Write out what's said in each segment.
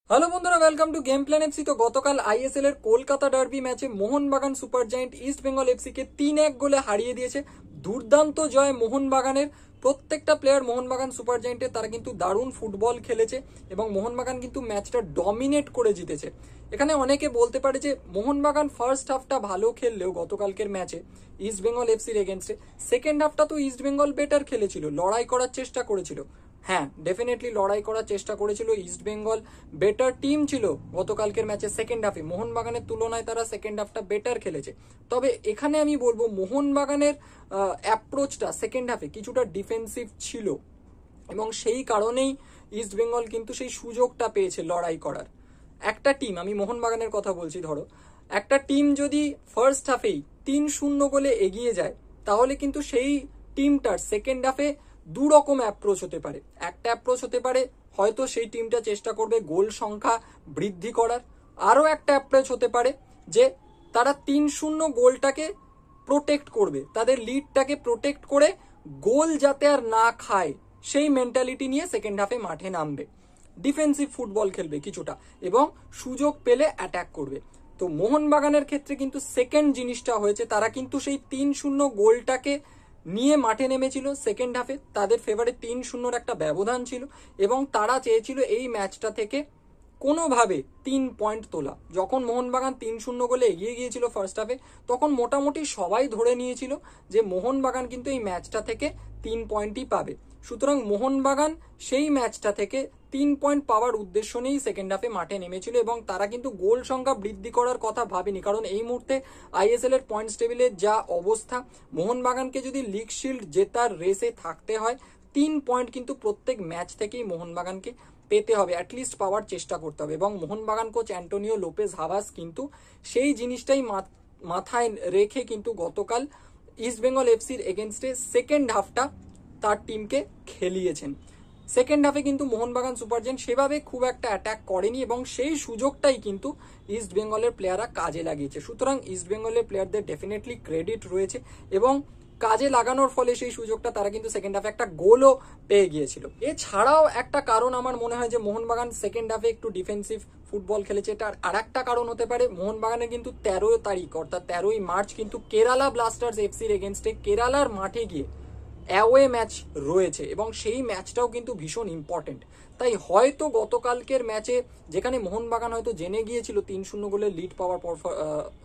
Hello বন্ধুরা, welcome to game plan FC. তো গতকাল আইএসএল এর কলকাতা ডার্বি ম্যাচে Mohun Bagan super giant East Bengal FC কে 3-1 গোলে হারিয়ে দিয়েছে। দুর্দান্ত জয় মোহনবাগানের। প্রত্যেকটা প্লেয়ার মোহনবাগান সুপার জায়েন্টের তারা কিন্তু দারুণ ফুটবল খেলেছে এবং মোহনবাগান কিন্তু ম্যাচটা ডমিনেট করে জিতেছে। এখানে অনেকে বলতে পারে যে মোহনবাগান ফার্স্ট হাফটা ভালো খেললেও গতকালকের ম্যাচে ইস্ট বেঙ্গল এফসির এগেনস্টে সেকেন্ড হাফটা তো ইস্ট বেঙ্গল বেটার খেলেছিল, লড়াই করার চেষ্টা করেছিল। হ্যাঁ, ডেফিনেটলি লড়াই করার চেষ্টা করেছিল, ইস্ট বেঙ্গল বেটার টিম ছিল গতকালকের ম্যাচে সেকেন্ড হাফে। মোহনবাগানের তুলনায় তারা সেকেন্ড হাফটা বেটার খেলেছে। তবে এখানে আমি বলবো মোহনবাগানের অ্যাপ্রোচটা সেকেন্ড হাফে কিছুটা ডিফেন্সিভ ছিল এবং সেই কারণেই ইস্ট বেঙ্গল কিন্তু সেই সুযোগটা পেয়েছে লড়াই করার। একটা টিম, আমি মোহনবাগানের কথা বলছি, ধরো একটা টিম যদি ফার্স্ট হাফেই 3-0 গোলে এগিয়ে যায় তাহলে কিন্তু সেই টিমটার সেকেন্ড হাফে দু রকম অ্যাপ্রোচ হতে পারে। একটা অ্যাপ্রোচ হতে পারে হয়তো সেই টিমটা চেষ্টা করবে গোল সংখ্যা বৃদ্ধি করার, আরও একটা অ্যাপ্রোচ হতে পারে যে তারা 3-0 গোলটাকে প্রোটেক্ট করবে, তাদের লিডটাকে প্রোটেক্ট করে গোল যাতে আর না খায় সেই মেন্টালিটি নিয়ে সেকেন্ড হাফে মাঠে নামবে, ডিফেন্সিভ ফুটবল খেলবে কিছুটা এবং সুযোগ পেলে অ্যাটাক করবে। তো মোহনবাগানের ক্ষেত্রে কিন্তু সেকেন্ড জিনিসটা হয়েছে, তারা কিন্তু সেই 3-0 গোলটাকে নিয়ে মাঠে নেমেছিল সেকেন্ড হাফে। তাদের ফেভারে 3-0 একটা ব্যবধান ছিল এবং তারা চেয়েছিল এই ম্যাচটা থেকে কোনোভাবে 3 পয়েন্ট তোলা। যখন মোহনবাগান 3-0 গোলে এগিয়ে গিয়েছিল ফার্স্ট হাফে তখন মোটামুটি সবাই ধরে নিয়েছিল যে মোহনবাগান কিন্তু এই ম্যাচটা থেকে 3 পয়েন্টই পাবে। সুতরাং মোহনবাগান সেই ম্যাচটা থেকে 3 পয়েন্ট পাওয়ার উদ্দেশ্য নিয়েই সেকেন্ড হাফে মাঠে নেমেছিল এবং তারা কিন্তু গোল সংখ্যা বৃদ্ধি করার কথা ভাবেনি, কারণ এই মুহূর্তে আইএসএল এর পয়েন্টস টেবিলের যা অবস্থা, মোহনবাগানকে যদি লিগ শিল্ড জেতার রেসে থাকতে হয় 3 পয়েন্ট কিন্তু প্রত্যেক ম্যাচ থেকেই মোহনবাগানকে পেতে হবে, অ্যাটলিস্ট পাওয়ার চেষ্টা করতে হবে। এবং মোহনবাগান কোচ অ্যান্টোনিও লোপেজ হাভাস কিন্তু সেই জিনিসটাই মাথায় রেখে কিন্তু গতকাল ইস্ট বেঙ্গল এফসির এগেনস্টে সেকেন্ড হাফটা তার টিমকে খেলিয়েছেন। সেকেন্ড হাফে কিন্তু মোহনবাগান সুপার জায়েন্ট সেভাবে খুব একটা অ্যাটাক করেনি এবং সেই সুযোগটাই কিন্তু ইস্ট বেঙ্গলের প্লেয়াররা কাজে লাগিয়েছে। সুতরাং ইস্ট বেঙ্গলের প্লেয়ারদের ডেফিনেটলি ক্রেডিট রয়েছে এবং কাজে লাগানোর ফলে সেই সুযোগটা তারা কিন্তু সেকেন্ড হাফে একটা গোলও পেয়ে গিয়েছিল। এছাড়াও একটা কারণ আমার মনে হয় যে মোহনবাগান সেকেন্ড হাফে একটু ডিফেন্সিভ ফুটবল খেলেছে, এটার আর একটা কারণ হতে পারে মোহনবাগানের কিন্তু 13 তারিখ অর্থাৎ 13ই মার্চ কিন্তু কেরালা ব্লাস্টার্স এফসির এগেনস্টে কেরালার মাঠে গিয়ে অ্যাওয়ে ম্যাচ রয়েছে এবং সেই ম্যাচটাও কিন্তু ভীষণ ইম্পর্টেন্ট। তাই হয়তো গতকালকের ম্যাচে যেখানে মোহনবাগান হয়তো জেনে গিয়েছিল 3-0 গোলের লিড পাওয়ার পর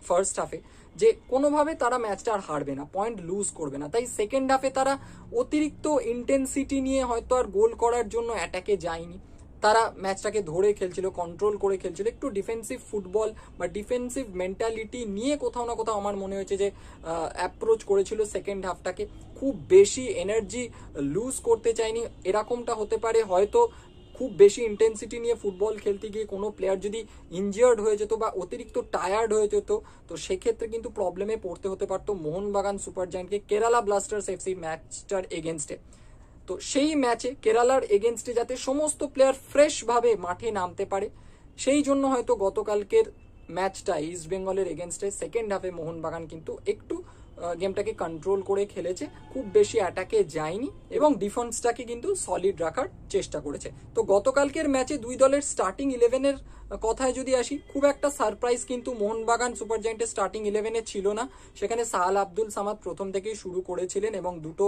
ফার্স্ট হাফে যে কোনোভাবে তারা ম্যাচটা আর হারবে না, পয়েন্ট লুজ করবে না, তাই সেকেন্ড হাফে তারা অতিরিক্ত ইন্টেন্সিটি নিয়ে হয়তো আর গোল করার জন্য অ্যাটাকে যায়নি। তারা ম্যাচটাকে ধরে খেলছিল, কন্ট্রোল করে খেলছিল, একটু ডিফেন্সিভ ফুটবল বা ডিফেন্সিভ মেন্টালিটি নিয়ে কোথাও না কোথাও আমার মনে হয়েছে যে অ্যাপ্রোচ করেছিল সেকেন্ড হাফটাকে। খুব বেশি এনার্জি লুজ করতে চায়নি, এরকমটা হতে পারে। হয়তো খুব বেশি ইন্টেন্সিটি নিয়ে ফুটবল খেলতে গিয়ে কোনো প্লেয়ার যদি ইনজিয়ার্ড হয়ে যেত বা অতিরিক্ত টায়ার্ড হয়ে যেত তো সেক্ষেত্রে কিন্তু প্রবলেমে পড়তে হতে পারতো মোহনবাগান সুপার জায়েন্টকে কেরালা ব্লাস্টার্স এফসি ম্যাচটার এগেনস্টে। তো সেই ম্যাচে কেরালার এগেনস্টে যাতে সমস্ত প্লেয়ার ফ্রেশভাবে মাঠে নামতে পারে সেই জন্য হয়তো গতকালকের ম্যাচটা ইস্ট বেঙ্গলের এগেনস্টে সেকেন্ড হাফে মোহনবাগান কিন্তু একটু গেমটাকে কন্ট্রোল করে খেলেছে, খুব বেশি অ্যাটাকে যায়নি এবং ডিফেন্সটাকে কিন্তু সলিড রাখার চেষ্টা করেছে। তো গতকালকের ম্যাচে দুই দলের স্টার্টিং 11-এর কথায় যদি আসি, খুব একটা সারপ্রাইজ কিন্তু মোহনবাগান সুপার জায়েন্টের স্টার্টিং 11-এ ছিল না। সেখানে সাহাল আব্দুল সামাদ প্রথম থেকেই শুরু করেছিলেন এবং দুটো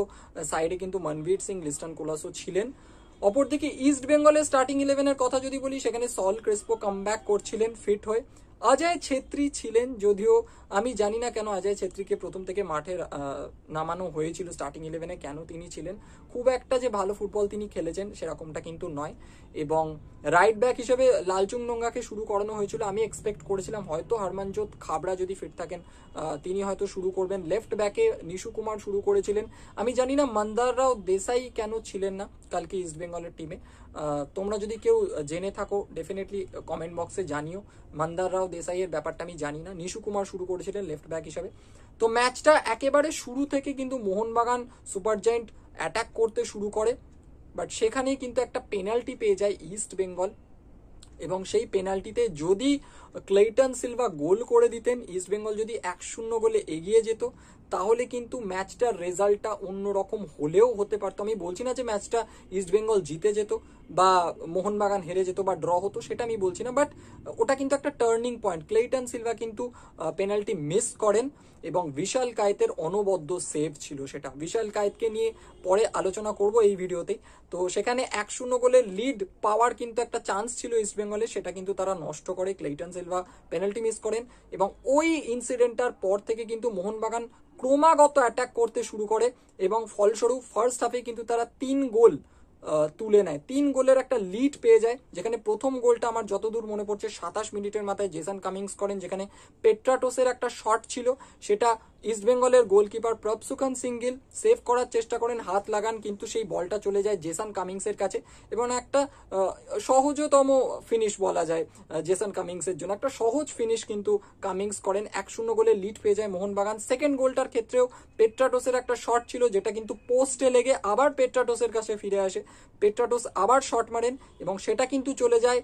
সাইডে কিন্তু মনবীর সিং, লিস্টন কোলাসও ছিলেন। অপরদিকে ইস্ট বেঙ্গলের স্টার্টিং 11-এর কথা যদি বলি সেখানে সল ক্রেসপো কামব্যাক করছিলেন ফিট হয়ে, অজয় ছেত্রী ছিলেন, যদিও আমি জানি না কেন অজয় ছেত্রীকে প্রথম থেকে মাঠে নামানো হয়েছিল স্টার্টিং 11-এ, কেন তিনি ছিলেন। খুব একটা যে ভালো ফুটবল তিনি খেলেছেন সেরকমটা কিন্তু নয়। এবং রাইট ব্যাক হিসেবে লালচুং নোঙ্গাকে শুরু করানো হয়েছিল, আমি এক্সপেক্ট করেছিলাম হয়তো হরমনজোত খাবড়া যদি ফিট থাকেন তিনি হয়তো শুরু করবেন। লেফট ব্যাকে নিশু কুমার শুরু করেছিলেন, আমি জানি না মন্দার রাও দেসাই কেন ছিলেন না কালকে ইস্ট বেঙ্গলের টিমে। তোমরা যদি কেউ জেনে থাকো ডেফিনেটলি কমেন্ট বক্সে জানিও, মন্দার রাও দেসাইয়ের ব্যাপারটা আমি জানি না। নিশু কুমার শুরু করেছিলেন লেফট ব্যাক হিসাবে। তো ম্যাচটা একেবারে শুরু থেকে কিন্তু মোহনবাগান সুপার জায়েন্ট অ্যাটাক করতে শুরু করে, বাট সেখানেই কিন্তু একটা পেনাল্টি পেয়ে যায় ইস্ট বেঙ্গল এবং সেই পেনাল্টিতে যদি ক্লেইটন সিলভা গোল করে দিতেন, ইস্ট বেঙ্গল যদি 1-0 গোলে এগিয়ে যেত, তাহলে কিন্তু ম্যাচটার রেজাল্টটা অন্যরকম হলেও হতে পারতো। আমি বলছি না যে ম্যাচটা ইস্টবেঙ্গল জিতে যেত বা মোহনবাগান হেরে যেত বা ড্র হতো, সেটা আমি বলছি না, বাট ওটা কিন্তু একটা টার্নিং পয়েন্ট। ক্লেইটন সিলভা কিন্তু পেনাল্টি মিস করেন এবং বিশাল কায়েতের অনবদ্য সেভ ছিল সেটা। বিশাল কায়েতকে নিয়ে পরে আলোচনা করব এই ভিডিওতেই। তো সেখানে 1-0 গোলের লিড পাওয়ার কিন্তু একটা চান্স ছিল ইস্টবেঙ্গলের, সেটা কিন্তু তারা নষ্ট করে। ক্লেইটন সিলভা পেনাল্টি মিস করেন এবং ওই ইনসিডেন্টটার পর থেকে কিন্তু মোহনবাগান ক্রমাগত অ্যাটাক করতে শুরু করে এবং ফলস্বরূপ ফার্স্ট হাফে কিন্তু তারা 3 গোল তুলে নেয়। 3 গোলের একটা লিড পেয়ে যায়, যেখানে প্রথম গোলটা আমার যতদূর মনে পড়ছে 27 মিনিটের মাথায় জেসন কামিংস করেন, যেখানে পেট্রাটোসের একটা শট ছিল, সেটা ইস্টবেঙ্গলের গোলকিপার প্রভসুখান সিঙ্গিল সেভ করার চেষ্টা করেন, হাত লাগান, কিন্তু সেই বলটা চলে যায় জেসন কামিংসের কাছে এবং একটা সহজতম ফিনিশ বলা যায় জেসন কামিংসের জন্য। একটা সহজ ফিনিশ কিন্তু কামিংস করেন। 1-0 গোলের লিড পেয়ে যায় মোহনবাগান। সেকেন্ড গোলটার ক্ষেত্রেও পেট্রাটোসের একটা শট ছিল, যেটা কিন্তু পোস্টে লেগে আবার পেট্রাটোসের কাছে ফিরে আসে। পেট্রাটোস আবার শট মারেন এবং সেটা কিন্তু চলে যায়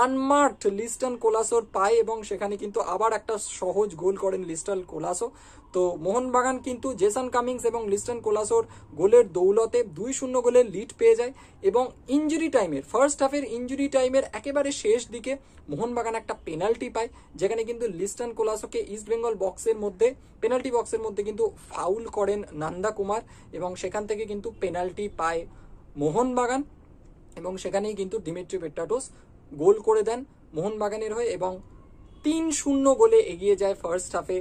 আনমার্কড লিস্টন কোলাসোর পায় এবং সেখানে কিন্তু আবার একটা সহজ গোল করেন লিস্টন কোলাসো। তো মোহনবাগান কিন্তু জেসন কামিংস এবং লিস্টন কোলাসোর গোলের দৌলতে 2-0 গোলের লিড পেয়ে যায় এবং ইনজুরি টাইমের, ফার্স্ট হাফের ইনজুরি টাইমের একেবারে শেষ দিকে মোহনবাগান একটা পেনাল্টি পায়, যেখানে কিন্তু লিস্টন কোলাসোকে ইস্টবেঙ্গল বক্সের মধ্যে, পেনাল্টি বক্সের মধ্যে কিন্তু ফাউল করেন নন্দা কুমার এবং সেখান থেকে কিন্তু পেনাল্টি পায় মোহনবাগান এবং সেখানেই কিন্তু দিমিত্রি পেট্রাটোস গোল করে দেন মোহনবাগানের হয়ে এবং 3-0 গোলে এগিয়ে যায় ফার্স্ট হাফে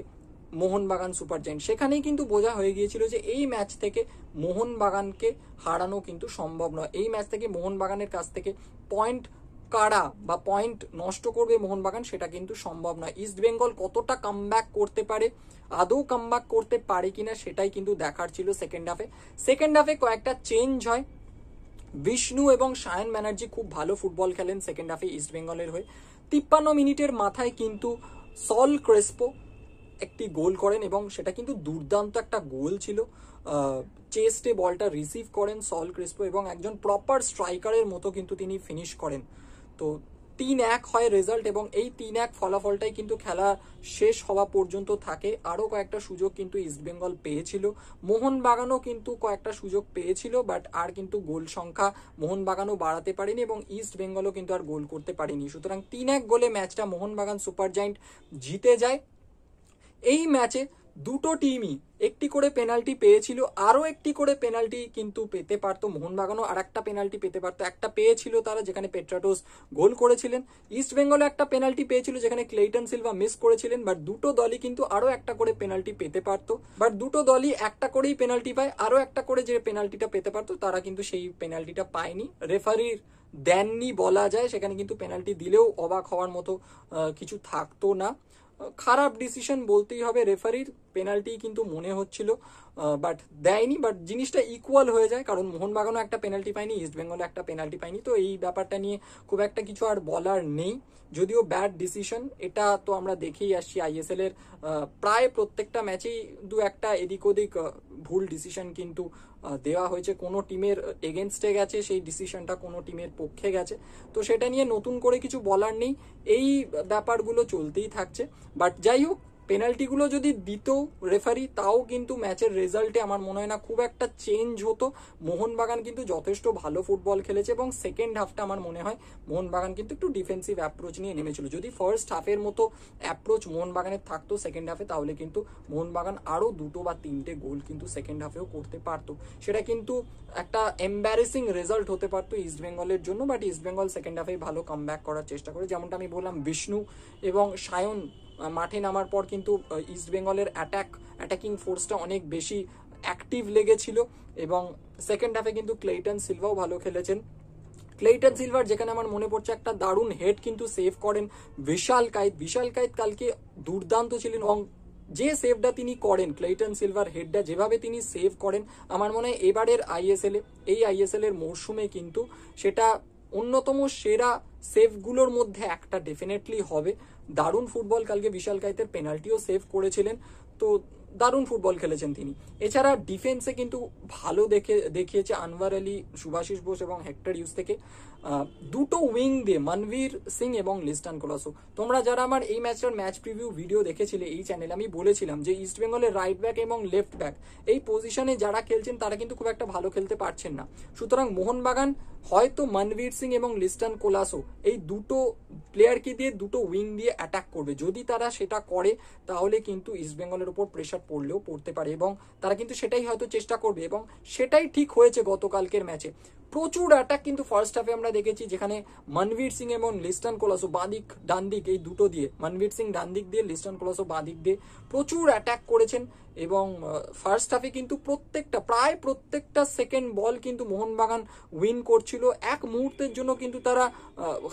মোহনবাগান সুপার জায়েন্ট। সেখানেই কিন্তু বোঝা হয়ে গিয়েছিল যে এই ম্যাচ থেকে মোহনবাগানকে হারানো কিন্তু সম্ভব নয়। এই ম্যাচ থেকে মোহনবাগানের কাছ থেকে পয়েন্ট কারা বা পয়েন্ট নষ্ট করবে মোহনবাগান, সেটা কিন্তু সম্ভব নয়। ইস্টবেঙ্গল কতটা কামব্যাক করতে পারে, আদৌ কামব্যাক করতে পারে কিনা, সেটাই কিন্তু দেখার ছিল সেকেন্ড হাফে। সেকেন্ড হাফে কয়েকটা চেঞ্জ হয়। বিষ্ণু এবং সায়ন ব্যানার্জি খুব ভালো ফুটবল খেলেন সেকেন্ড হাফে ইস্টবেঙ্গলের হয়ে। 53 মিনিটের মাথায় কিন্তু সল ক্রেসপো একটি গোল করেন এবং সেটা কিন্তু দুর্দান্ত একটা গোল ছিল। চেস্টে বলটা রিসিভ করেন সল ক্রেসপো এবং একজন প্রপার স্ট্রাইকারের মতো কিন্তু তিনি ফিনিশ করেন। তো 3-1 হয় রেজাল্ট এবং এই 3-1 ফলাফলটাই কিন্তু খেলা শেষ হওয়া পর্যন্ত থাকে। আরও কয়েকটা সুযোগ কিন্তু ইস্টবেঙ্গল পেয়েছিল, মোহনবাগানও কিন্তু কয়েকটা সুযোগ পেয়েছিল, বাট আর কিন্তু গোল সংখ্যা মোহনবাগানও বাড়াতে পারেনি এবং ইস্টবেঙ্গলও কিন্তু আর গোল করতে পারেনি। সুতরাং 3-1 গোলে ম্যাচটা মোহনবাগান সুপার জায়েন্ট জিতে যায়। এই ম্যাচে দুটো টিমই একটি করে পেনাল্টি পেয়েছিল, আরও একটি করে পেনাল্টি কিন্তু পেতে পারতো মোহনবাগানও, আর একটা পেনাল্টি পেতে পারতো। একটা পেয়েছিল তারা, যেখানে পেট্রাটোস গোল করেছিলেন। ইস্টবেঙ্গলে একটা পেনাল্টি পেয়েছিল যেখানে ক্লেইটন সিলভা মিস করেছিলেন, বাট দুটো দলই কিন্তু আরও একটা করে পেনাল্টি পেতে পারতো, বাট দুটো দলই একটা করেই পেনাল্টি পায়। আরও একটা করে যে পেনাল্টিটা পেতে পারতো তারা কিন্তু সেই পেনাল্টিটা পায়নি, রেফারির দেননি বলা যায়। সেখানে কিন্তু পেনাল্টি দিলেও অবাক হওয়ার মতো কিছু থাকতো না। খারাপ ডিসিশন বলতেই হবে রেফারির, পেনাল্টি কিন্তু মনে হচ্ছিল বাট দেয়নি, বাট জিনিসটা ইকুয়াল হয়ে যায়, কারণ মোহনবাগানও একটা পেনাল্টি পায়নি, ইস্টবেঙ্গলও একটা পেনাল্টি পায়নি। তো এই ব্যাপারটা নিয়ে খুব একটা কিছু আর বলার নেই। যদিও ব্যাড ডিসিশন, এটা তো আমরা দেখেই আসছি আইএসএল এর প্রায় প্রত্যেকটা ম্যাচেই দু একটা এদিক ওদিক ভুল ডিসিশন কিন্তু দেওয়া হয়েছে। কোনো টিমের এগেনস্টে গেছে সেই ডিসিশনটা, কোনো টিমের পক্ষে গেছে। তো সেটা নিয়ে নতুন করে কিছু বলার নেই, এই ব্যাপারগুলো চলতেই থাকছে। বাট যাই হোক, পেনাল্টিগুলো যদি দিত রেফারি, তাও কিন্তু ম্যাচের রেজাল্টে আমার মনে হয় না খুব একটা চেঞ্জ হতো। মোহনবাগান কিন্তু যথেষ্ট ভালো ফুটবল খেলেছে এবং সেকেন্ড হাফটা আমার মনে হয় মোহনবাগান কিন্তু একটু ডিফেন্সিভ অ্যাপ্রোচ নিয়ে নেমেছিল। যদি ফার্স্ট হাফের মতো অ্যাপ্রোচ মোহনবাগানের থাকতো সেকেন্ড হাফে, তাহলে কিন্তু মোহনবাগান আরও 2 বা 3টে গোল কিন্তু সেকেন্ড হাফেও করতে পারতো। সেটা কিন্তু একটা এম্বারেসিং রেজাল্ট হতে পারতো ইস্টবেঙ্গলের জন্য, বাট ইস্টবেঙ্গল সেকেন্ড হাফে ভালো কামব্যাক করার চেষ্টা করে। যেমনটা আমি বললাম, বিষ্ণু এবং সায়ন মাঠে নামার পর কিন্তু ইস্টবেঙ্গলের অ্যাটাকিং ফোর্সটা অনেক বেশি অ্যাক্টিভ লেগেছিল এবং সেকেন্ড হাফে কিন্তু ক্লেইটন সিলভাও ভালো খেলেছেন। ক্লেইটন সিলভার, যেখানে আমার মনে পড়ছে একটা দারুণ হেড কিন্তু সেভ করেন বিশাল কায়েত। বিশাল কায়েত কালকে দুর্দান্ত ছিলেন এবং যে সেভটা তিনি করেন, ক্লেইটন সিলভার হেডটা যেভাবে তিনি সেভ করেন, আমার মনে হয় এবারের এই আইএসএল এর মরশুমে কিন্তু সেটা অন্যতম সেরা সেভগুলোর মধ্যে একটা ডেফিনেটলি হবে। দারুণ ফুটবল কালকে বিশাল কায়েতের, পেনাল্টিও সেভ করেছিলেন, তো দারুণ ফুটবল খেলেছেন তিনি। এছাড়া ডিফেন্সে কিন্তু ভালো দেখিয়েছে আনওয়ার আলী, শুভাশিস বোস এবং হেক্টর ইউজ থেকে। দুটো উইং দিয়ে মনবীর সিং এবং লিস্টন কোলাসো। তোমরা যারা আমার এই ম্যাচটার ম্যাচ প্রিভিউ ভিডিও দেখেছিলে এই চ্যানেলে, আমি বলেছিলাম যে ইস্ট বেঙ্গলের রাইট ব্যাক এবং লেফট ব্যাক এই পজিশনে যারা খেলছেন তারা কিন্তু খুব একটা ভালো খেলতে পারছেন না। সুতরাং মোহনবাগান হয়তো মনবীর সিং এবং লিস্টন কোলাসো এই দুটো প্লেয়ারকে দিয়ে দুটো উইং দিয়ে অ্যাটাক করবে। যদি তারা সেটা করে তাহলে কিন্তু ইস্ট বেঙ্গলের উপর প্রেশার পড়লেও পড়তে পারে এবং তারা কিন্তু সেটাই হয়তো চেষ্টা করবে এবং সেটাই ঠিক হয়েছে গতকালকের ম্যাচে। প্রচুর অ্যাটাক কিন্তু ফার্স্ট হাফে আমরা দেখেছি, যেখানে মনবীর সিং এবং লিস্টন কোলাসো বাঁদিক ডান দিক এই দুটো দিয়ে, মনবীর সিং ডান দিক দিয়ে, লিস্টন কোলাসো বাঁদিক দিয়ে প্রচুর অ্যাটাক করেছেন এবং ফার্স্ট হাফে কিন্তু প্রায় প্রত্যেকটা সেকেন্ড বল কিন্তু মোহনবাগান উইন করছিল। এক মুহূর্তের জন্য কিন্তু তারা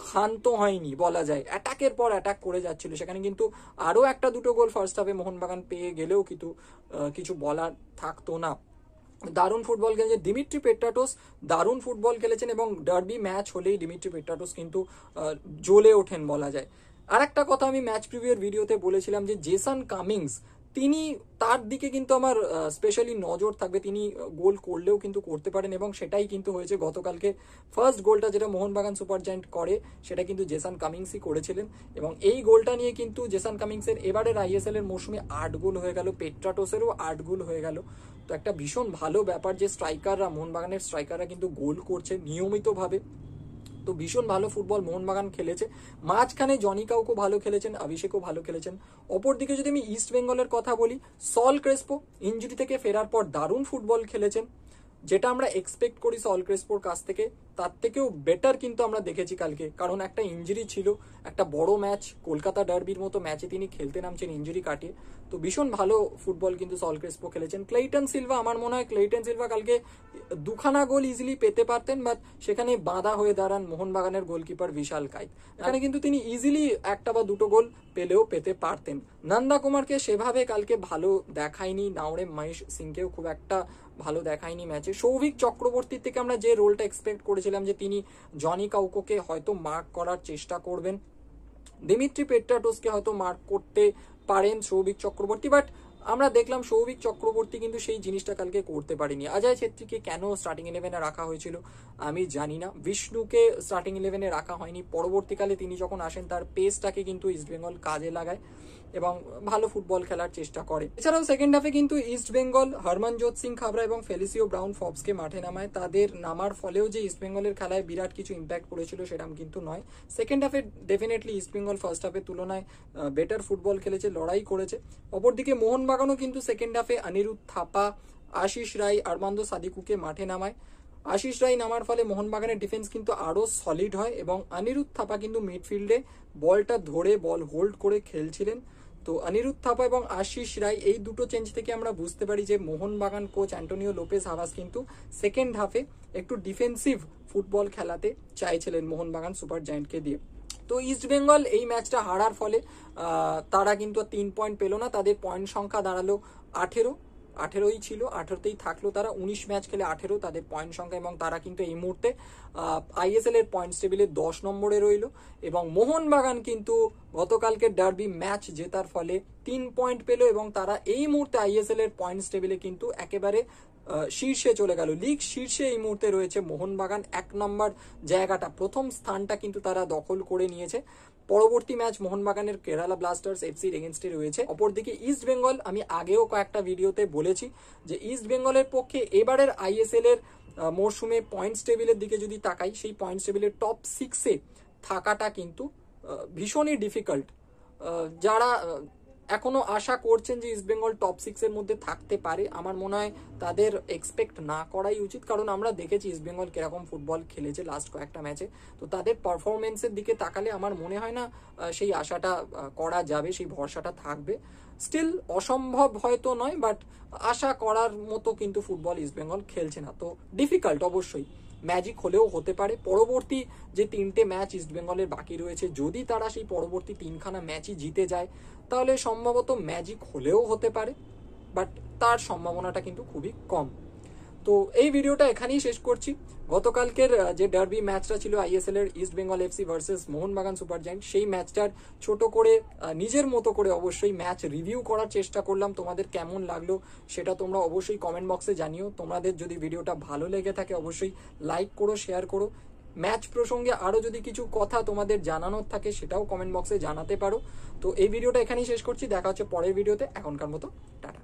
ক্ষান্ত হয়নি বলা যায়, অ্যাটাকের পর অ্যাটাক করে যাচ্ছিল। সেখানে কিন্তু আরও একটা দুটো গোল ফার্স্ট হাফে মোহনবাগান পেয়ে গেলেও কিন্তু কিছু বলার থাকতো না। দারুণ ফুটবল খেলেছেন দিমিত্রি পেট্রাটোস, দারুণ ফুটবল খেলেছেন এবং ডার্বি ম্যাচ হলেই দিমিত্রি পেট্রাটোস কিন্তু জ্বলে ওঠেন বলা যায়। আর একটা কথা আমি ম্যাচ প্রিভিউর ভিডিওতে বলেছিলাম যে জেসন কামিংস, তিনি তার দিকে কিন্তু আমার স্পেশালি নজর থাকবে, তিনি গোল করলেও কিন্তু করতে পারেন এবং সেটাই কিন্তু হয়েছে। গতকালকে ফার্স্ট গোলটা যেটা মোহনবাগান সুপার জায়ান্ট করে সেটা কিন্তু জেসন কামিংসই করেছিলেন এবং এই গোলটা নিয়ে কিন্তু জেসন কামিংসের এবারের আইএসএল এর মৌসুমে 8 গোল হয়ে গেল, পেট্রাটোসেরও 8 গোল হয়ে গেল। তো একটা ভীষণ ভালো ব্যাপার যে স্ট্রাইকাররা, মোহনবাগানের স্ট্রাইকাররা কিন্তু গোল করছে নিয়মিতভাবে। তো ভীষণ ভালো ফুটবল মোহনবাগান খেলেছে। মাঝখানে জনি কাউকো ভালো খেলেছেন, অভিষেকও ভালো খেলেছেন। অপরদিকে যদি আমি ইস্ট বেঙ্গলের কথা বলি, সল ক্রেসপো ইনজুরি থেকে ফেরার পর দারুণ ফুটবল খেলেছেন, যেটা আমরা এক্সপেক্ট করি সল ক্রেসপোর কাছ থেকে, তার থেকেও বেটার কিন্তু আমরা দেখেছি কালকে। কারণ একটা ইনজুরি ছিল, একটা বড় ম্যাচ কলকাতা ডার্বির মতো ম্যাচে তিনি খেলতে নামছেন ইনজুরি কাটিয়ে। তো ভীষণ ভালো ফুটবল কিন্তু সল ক্রেসপো খেলেছেন। ক্লেইটন সিলভা, আমার মনে হয় ক্লেইটন সিলভা কালকে দুখানা গোল ইজিলি পেতে পারতেন, বাট সেখানে বাধা হয়ে দাঁড়ান মোহনবাগানের গোলকিপার বিশাল কাইত। এখানে কিন্তু তিনি ইজিলি একটা বা দুটো গোল পেলেও পেতে পারতেন। নন্দা কুমারকে সেভাবে কালকে ভালো দেখায়নি, নাওরে মহেশ সিংকেও খুব একটা ভালো দেখায়নি ম্যাচে। সৌভিক চক্রবর্তীর থেকে আমরা যে রোলটা এক্সপেক্ট করেছিলাম যে তিনি জনি কাউকোকে হয়তো মার্ক করার চেষ্টা করবেন, দিমিত্রি পেট্রাটোসকে হয়তো মার্ক করতে পারেন সৌভিক চক্রবর্তী, বাট আমরা দেখলাম সৌভিক চক্রবর্তী কিন্তু সেই জিনিসটা কালকে করতে পারেনি। অজয় ছেত্রীকে কেন স্টার্টিং 11-এ রাখা হয়েছিল আমি জানি না, বিষ্ণুকে স্টার্টিং 11-এ রাখা হয়নি। পরবর্তীকালে তিনি যখন আসেন তার পেসটাকে কিন্তু ইস্টবেঙ্গল কাজে লাগায় এবং ভালো ফুটবল খেলার চেষ্টা করে। এছাড়াও সেকেন্ড হাফে কিন্তু ইস্টবেঙ্গল হরমনজোত সিং খাবরা এবং ফেলিসিও ব্রাউন ফবসকে মাঠে নামায়। তাদের নামার ফলেও যে ইস্টবেঙ্গলের খেলায় বিরাট কিছু ইম্প্যাক্ট পড়েছিল সেরকম কিন্তু নয়। সেকেন্ড হাফে ডেফিনেটলি ইস্টবেঙ্গল ফার্স্ট হাফের তুলনায় বেটার ফুটবল খেলেছে, লড়াই করেছে। অপরদিকে মোহনবাগানও কিন্তু সেকেন্ড হাফে অনিরুদ্ধ থাপা, আশিস রায়, আরমান্দো সাদিকুকে মাঠে নামায়। আশিস রায় নামার ফলে মোহনবাগানের ডিফেন্স কিন্তু আরো সলিড হয় এবং অনিরুদ্ধ থাপা কিন্তু মিডফিল্ডে বলটা ধরে বল হোল্ড করে খেলছিলেন। তো অনিরুদ্ধ থাপা এবং আশিস রায় এই দুটো চেঞ্জ থেকে আমরা বুঝতে পারি যে মোহনবাগান কোচ অ্যান্টোনিও লোপেজ হাভাস কিন্তু সেকেন্ড হাফে একটু ডিফেন্সিভ ফুটবল খেলাতে চাইছিলেন মোহনবাগান সুপার জায়ান্টকে দিয়ে। তো ইস্ট বেঙ্গল এই ম্যাচটা হারার ফলে তারা কিন্তু 3 পয়েন্ট পেল না, তাদের পয়েন্ট সংখ্যা দাঁড়ালো 18ই ছিল, 18তেই থাকলো তারা। 19 ম্যাচ খেলে 18 তাদের পয়েন্ট সংখ্যা এবং তারা কিন্তু এই মুহূর্তে আইএসএল এর পয়েন্টস টেবিলে 10 নম্বরে রইল এবং মোহনবাগান কিন্তু গতকালকে ডার্বি ম্যাচ জেতার ফলে 3 পয়েন্ট পেল এবং তারা এই মুহূর্তে আইএসএল এর পয়েন্টস টেবিলে কিন্তু একেবারে শীর্ষে চলে গেল। লিগ শীর্ষে এই মুহূর্তে রয়েছে মোহনবাগান, 1 নম্বর জায়গাটা, প্রথম স্থানটা কিন্তু তারা দখল করে নিয়েছে। পরবর্তী ম্যাচ মোহনবাগানের কেরালা ব্লাস্টার্স এফসির এগেনস্টে রয়েছে। অপরদিকে ইস্ট বেঙ্গল, আমি আগেও কয়েকটা ভিডিওতে বলেছি যে ইস্ট বেঙ্গলের পক্ষে এবারের আইএসএল এর মরশুমে পয়েন্টস টেবিলের দিকে যদি তাকাই, সেই পয়েন্টস টেবিলের টপ 6-এ থাকাটা কিন্তু ভীষণই ডিফিকাল্ট। যারা এখনো আশা করছেন যে ইস্টবেঙ্গল টপ 6-এর মধ্যে থাকতে পারে, আমার মনে হয় তাদের এক্সপেক্ট না করাই উচিত, কারণ আমরা দেখেছি ইস্টবেঙ্গল কিরকম ফুটবল খেলেছে লাস্ট কয়েকটা ম্যাচে। তো তাদের পারফরমেন্সের দিকে তাকালে আমার মনে হয় না সেই আশাটা করা যাবে, সেই ভরসাটা থাকবে। স্টিল অসম্ভব হয়তো নয়, বাট আশা করার মতো কিন্তু ফুটবল ইস্টবেঙ্গল খেলছে না। তো ডিফিকাল্ট অবশ্যই, ম্যাজিক হলেও হতে পারে। পরবর্তী যে 3টে ম্যাচ ইস্টবেঙ্গলের বাকি রয়েছে, যদি তারা সেই পরবর্তী 3খানা ম্যাচই জিতে যায় তাহলে সম্ভবত ম্যাজিক হলেও হতে পারে, বাট তার সম্ভাবনাটা কিন্তু খুবই কম। তো এই ভিডিওটা এখানেই শেষ করছি। গতকালকের যে ডার্বি ম্যাচটা ছিল আইএসএল এর east Bengal FC versus Mohun Bagan super giant, সেই ম্যাচটার ছোট করে নিজের মতো করে অবশ্যই ম্যাচ রিভিউ করার চেষ্টা করলাম। তোমাদের কেমন লাগলো সেটা তোমরা অবশ্যই কমেন্ট বক্সে জানিও। তোমাদের যদি ভিডিওটা ভালো লেগে থাকে অবশ্যই লাইক করো, শেয়ার করো ম্যাচ প্রসঙ্গে আরো যদি কিছু কথা তোমাদের জানানোর থাকে সেটাও কমেন্ট বক্সে জানাতে পারো। তো এই ভিডিওটা এখানেই শেষ করছি, দেখা হচ্ছে পরের ভিডিওতে, এখনকার মতো টাটা।